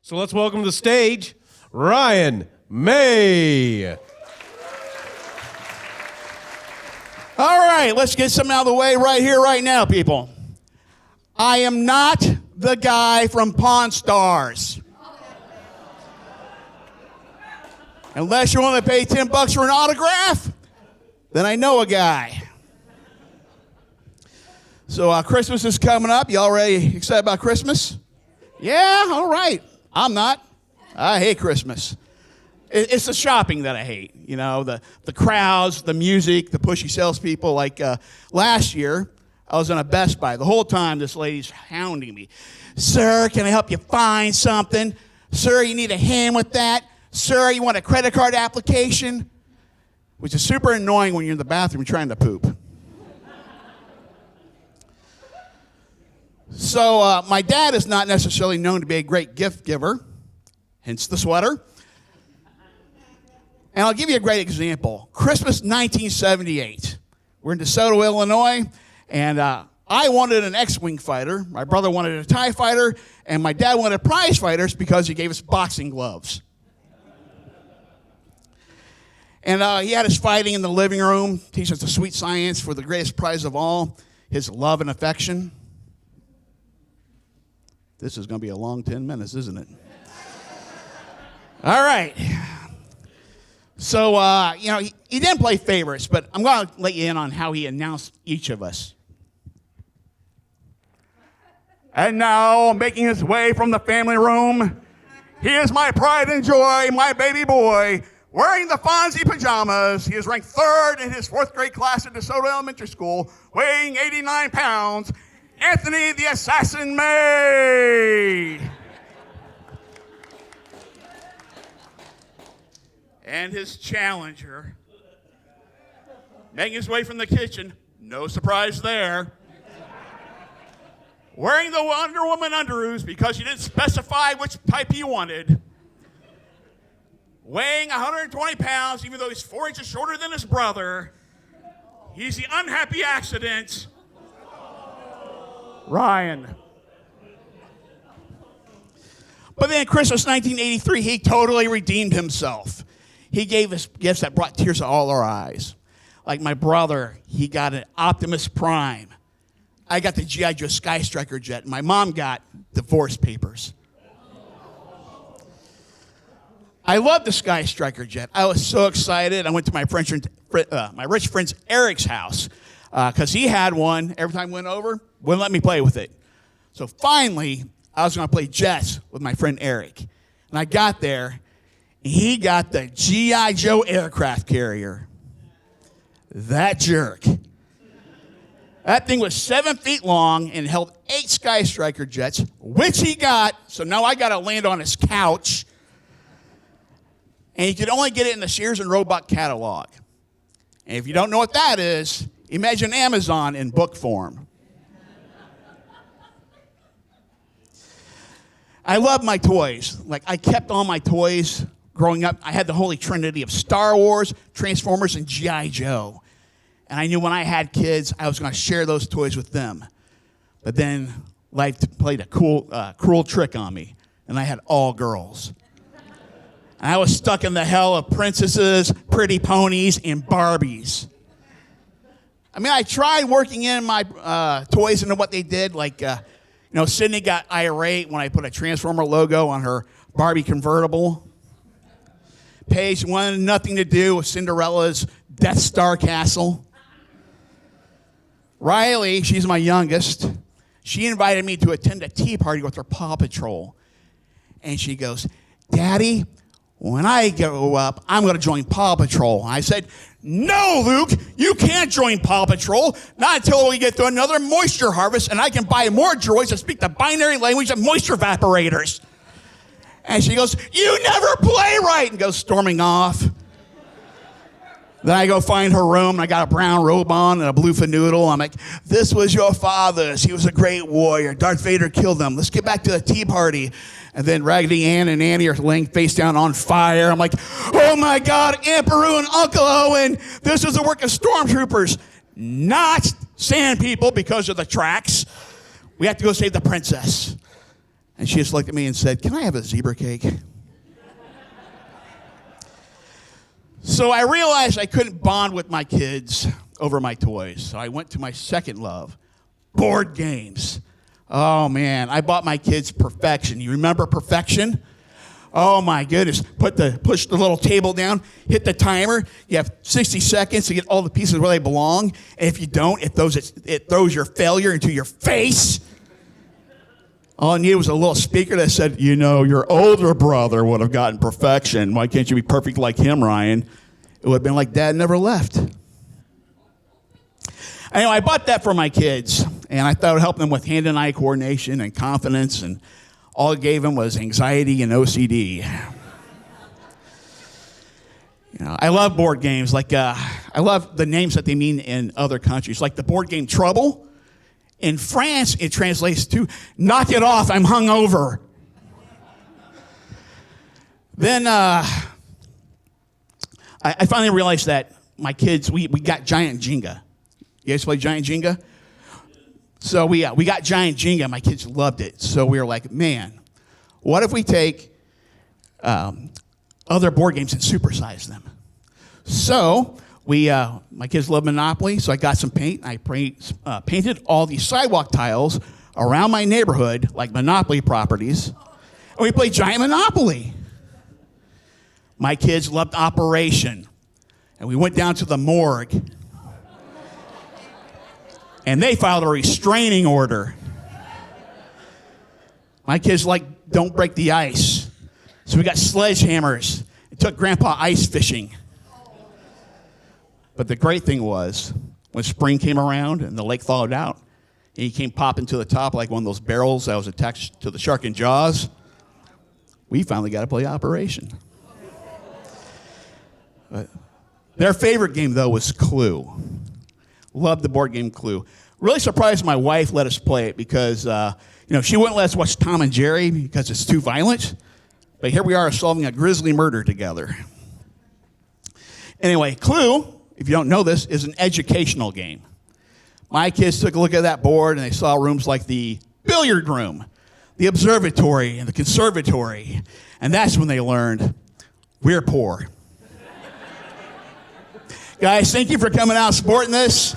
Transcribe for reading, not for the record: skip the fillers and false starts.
So let's welcome to the stage, Ryan May. All right, let's get something out of the way right here, right now, people. I am not the guy from Pawn Stars. Unless you want to pay $10 for an autograph, then I know a guy. So Christmas is coming up. You already excited about Christmas? Yeah, all right. I'm not. I hate Christmas. It's the shopping that I hate. You know, the crowds, the music, the pushy salespeople. Like last year, I was in a Best Buy. The whole time, this lady's hounding me. Sir, can I help you find something? Sir, you need a hand with that? Sir, you want a credit card application? Which is super annoying when you're in the bathroom trying to poop. So my dad is not necessarily known to be a great gift giver, hence the sweater. And I'll give you a great example. Christmas 1978. We're in DeSoto, Illinois, and I wanted an X-Wing fighter. My brother wanted a TIE fighter, and my dad wanted prize fighters because he gave us boxing gloves. And he had us fighting in the living room, teaching us the sweet science for the greatest prize of all, his love and affection. This is going to be a long 10 minutes, isn't it? All right. So, he didn't play favorites, but I'm going to let you in on how he announced each of us. And now, making his way from the family room, he is my pride and joy, my baby boy, wearing the Fonzie pajamas. He is ranked third in his fourth grade class at DeSoto Elementary School, weighing 89 pounds, Anthony the Assassin May. And his challenger, making his way from the kitchen, no surprise there, wearing the Wonder Woman underoos because he didn't specify which type he wanted, weighing 120 pounds, even though he's 4 inches shorter than his brother. He's the unhappy accident, Ryan. But then Christmas 1983, he totally redeemed himself. He gave us gifts that brought tears to all our eyes. Like my brother, he got an Optimus Prime. I got the G.I. Joe Sky Striker jet. My mom got divorce papers. I love the Sky Striker jet. I was so excited. I went to my rich friend's Eric's house because he had one. Every time I went over, wouldn't let me play with it. So finally, I was going to play jets with my friend Eric. And I got there, and he got the G.I. Joe aircraft carrier. That jerk. That thing was 7 feet long and held 8 Sky Striker jets, which he got. So now I got to land on his couch. And you could only get it in the Sears and Roebuck catalog. And if you don't know what that is, imagine Amazon in book form. I love my toys. Like, I kept all my toys growing up. I had the holy trinity of Star Wars, Transformers, and G.I. Joe. And I knew when I had kids, I was going to share those toys with them. But then life played a cruel trick on me, and I had all girls. And I was stuck in the hell of princesses, pretty ponies, and Barbies. I mean, I tried working in my toys into what they did. Like, Sydney got irate when I put a Transformer logo on her Barbie convertible. Paige wanted nothing to do with Cinderella's Death Star castle. Riley, she's my youngest, she invited me to attend a tea party with her Paw Patrol. And she goes, Daddy, when I grow up, I'm going to join Paw Patrol. I said, no, Luke, you can't join Paw Patrol. Not until we get to another moisture harvest and I can buy more droids that speak the binary language of moisture evaporators. And she goes, you never play right, and goes storming off. Then I go find her room, and I got a brown robe on and a blue fanoodle. I'm like, this was your father's. He was a great warrior. Darth Vader killed him. Let's get back to the tea party. And then Raggedy Ann and Annie are laying face down on fire. I'm like, oh my God, Aunt Beru and Uncle Owen, this is the work of stormtroopers, not sand people because of the tracks. We have to go save the princess. And she just looked at me and said, "Can I have a zebra cake?" So I realized I couldn't bond with my kids over my toys. So I went to my second love, board games. Oh, man, I bought my kids Perfection. You remember Perfection? Oh, my goodness. Push the little table down, hit the timer. You have 60 seconds to get all the pieces where they belong. And if you don't, it throws your failure into your face. All I needed was a little speaker that said, "You know, your older brother would have gotten Perfection. Why can't you be perfect like him, Ryan?" It would have been like Dad never left. Anyway, I bought that for my kids, and I thought it would help them with hand and eye coordination and confidence, and all it gave them was anxiety and OCD. You know, I love board games. I love the names that they mean in other countries, like the board game Trouble. In France, it translates to "knock it off, I'm hungover." Then I finally realized that my kids, we got giant Jenga. You guys play giant Jenga? So we got giant Jenga. My kids loved it. So we were like, man, what if we take other board games and supersize them? So my kids love Monopoly, so I got some paint. I painted all the sidewalk tiles around my neighborhood like Monopoly properties, and we played giant Monopoly. My kids loved Operation, and we went down to the morgue, and they filed a restraining order. My kids Don't Break the Ice, so we got sledgehammers and took Grandpa ice fishing. But the great thing was, when spring came around and the lake thawed out, and he came popping to the top like one of those barrels that was attached to the shark in Jaws, we finally got to play Operation. Their favorite game, though, was Clue. Loved the board game Clue. Really surprised my wife let us play it because, she wouldn't let us watch Tom and Jerry because it's too violent. But here we are solving a grisly murder together. Anyway, Clue, if you don't know this, is an educational game. My kids took a look at that board and they saw rooms like the billiard room, the observatory, and the conservatory. And that's when they learned we're poor. Guys, thank you for coming out and supporting this.